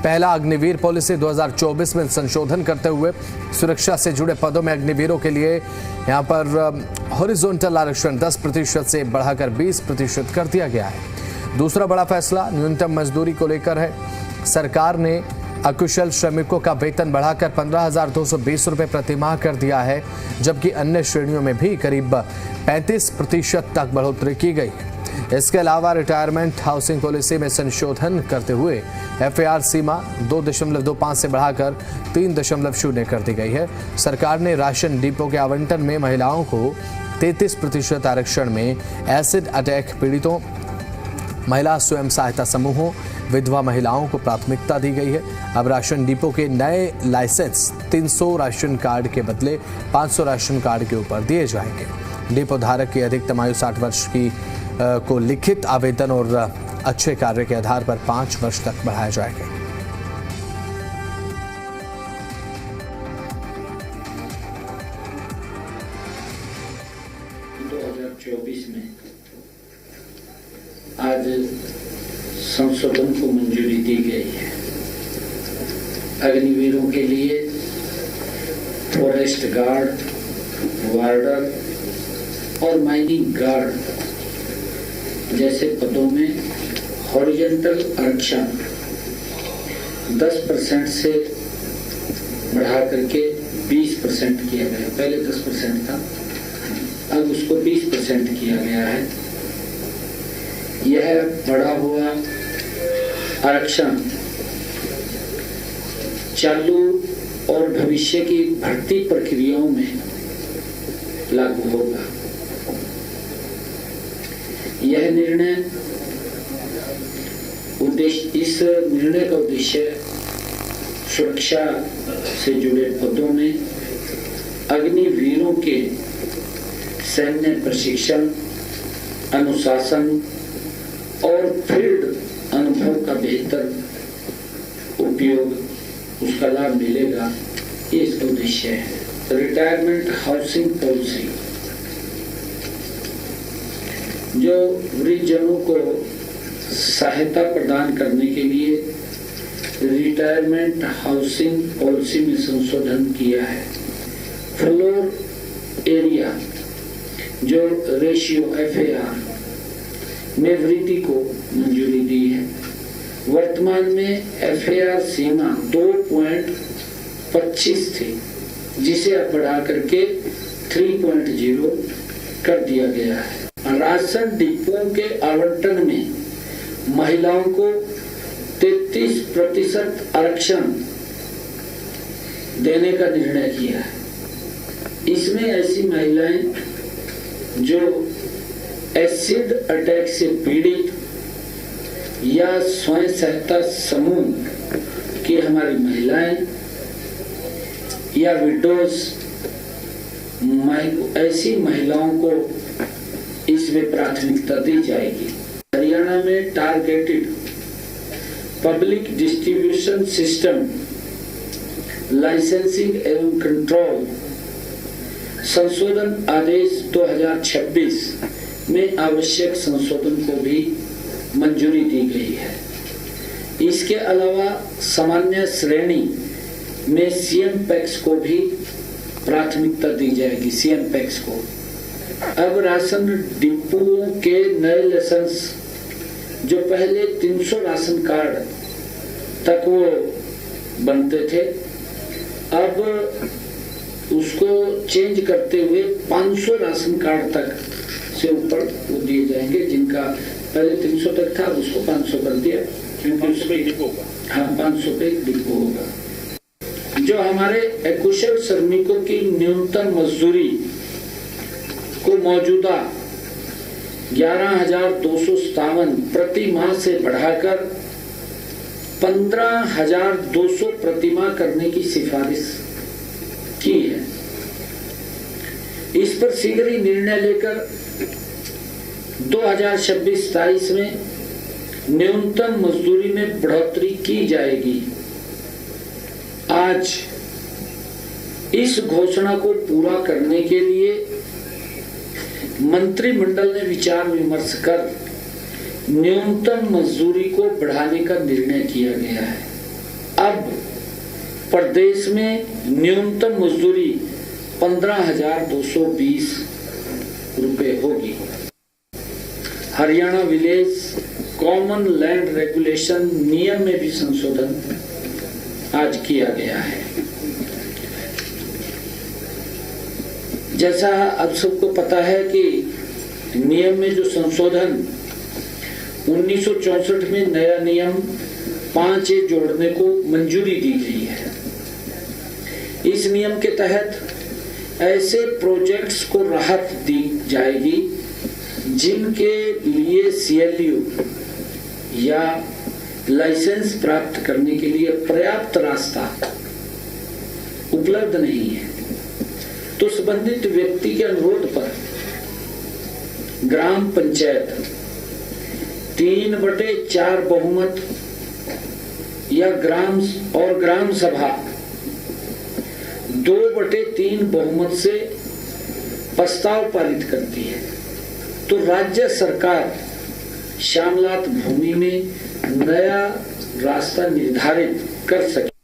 पहला अग्निवीर पॉलिसी 2024 में संशोधन करते हुए सुरक्षा से जुड़े पदों में अग्निवीरों के लिए यहां पर हॉरिजॉन्टल आरक्षण 10% से बढ़ाकर 20% कर दिया गया है। दूसरा बड़ा फैसला न्यूनतम मजदूरी को लेकर है। सरकार ने अकुशल श्रमिकों का वेतन बढ़ाकर 15,220 रुपये प्रतिमाह कर दिया है, जबकि अन्य श्रेणियों में भी करीब 35% तक बढ़ोतरी की गई है। इसके अलावा रिटायरमेंट हाउसिंग पॉलिसी में संशोधन करते हुए FAR सीमा 2.25 से बढ़ाकर 3.0 कर दी गई है। सरकार ने राशन डिपो के आवंटन में महिलाओं को 33% आरक्षण में एसिड अटैक पीड़ितों, महिला स्वयं सहायता समूहों, विधवा महिलाओं को प्राथमिकता दी गई है। अब राशन डिपो के नए लाइसेंस 300 राशन कार्ड के बदले 500 राशन कार्ड के ऊपर दिए जाएंगे। डिपो धारक की अधिकतम आयु 60 वर्ष की को लिखित आवेदन और अच्छे कार्य के आधार पर 5 वर्ष तक बढ़ाया जाएगा। में आज संशोधन को मंजूरी दी गई है। अग्निवीरों के लिए फॉरेस्ट गार्ड, वार्डर और माइनिंग गार्ड जैसे पदों में हॉरिजॉन्टल आरक्षण 10% से बढ़ा करके 20% किया गया। पहले 10% था, अब उसको 20% किया गया है। यह बढ़ा हुआ आरक्षण चालू और भविष्य की भर्ती प्रक्रियाओं में लागू होगा। यह निर्णय इस निर्णय का उद्देश्य सुरक्षा से जुड़े पदों में अग्निवीरों के सैन्य प्रशिक्षण, अनुशासन और फील्ड अनुभव का बेहतर उपयोग, उसका लाभ मिलेगा, ये इसका उद्देश्य है। रिटायरमेंट हाउसिंग पॉलिसी जो वृद्धजनों को सहायता प्रदान करने के लिए रिटायरमेंट हाउसिंग पॉलिसी में संशोधन किया है। फ्लोर एरिया जो रेशियो FAR में वृद्धि को मंजूरी दी है। वर्तमान में FAR सीमा 2.25 थी, जिसे अब बढ़ा करके 3.0 कर दिया गया है। राशन डिपो के आवंटन में महिलाओं को 33% आरक्षण देने का निर्णय किया है। इसमें ऐसी महिलाएं जो एसिड अटैक से पीड़ित या स्वयं सहायता समूह की हमारी महिलाएं या विडोज, ऐसी महिलाओं को इसमें प्राथमिकता दी जाएगी। हरियाणा में targeted public distribution system licensing एवं कंट्रोल संशोधन आदेश 2026 में आवश्यक संशोधन को भी मंजूरी दी गई है। इसके अलावा सामान्य श्रेणी में CM पैक्स को भी प्राथमिकता दी जाएगी। CM पैक्स को अब राशन डिपोओं के नए लाइसेंस जो पहले 300 राशन कार्ड तक वो बनते थे, अब उसको चेंज करते हुए 500 राशन कार्ड तक से ऊपर वो दिए जाएंगे। जिनका पहले 300 तक था उसको 500 कर दिया, क्योंकि 500 पे डिपो होगा। हाँ, 500 पे डिपो होगा। जो हमारे अकुशल श्रमिकों की न्यूनतम मजदूरी को मौजूदा 11,257 प्रति माह से बढ़ाकर 15,200 प्रति माह करने की सिफारिश की है। इस पर शीघ्र ही निर्णय लेकर 2026-27 में न्यूनतम मजदूरी में बढ़ोतरी की जाएगी। आज इस घोषणा को पूरा करने के लिए मंत्रिमंडल ने विचार विमर्श कर न्यूनतम मजदूरी को बढ़ाने का निर्णय किया गया है। अब प्रदेश में न्यूनतम मजदूरी 15,220 रुपए होगी। Haryana village common land regulation नियम में भी संशोधन आज किया गया है। जैसा अब सबको पता है कि नियम में जो संशोधन 1964 में नया नियम 5A जोड़ने को मंजूरी दी गई है। इस नियम के तहत ऐसे प्रोजेक्ट्स को राहत दी जाएगी जिनके लिए CLU या लाइसेंस प्राप्त करने के लिए पर्याप्त रास्ता उपलब्ध नहीं है, तो संबंधित व्यक्ति के अनुरोध पर ग्राम पंचायत 3/4 बहुमत या ग्राम सभा 2/3 बहुमत से प्रस्ताव पारित करती है, तो राज्य सरकार श्यामलात भूमि में नया रास्ता निर्धारित कर सके।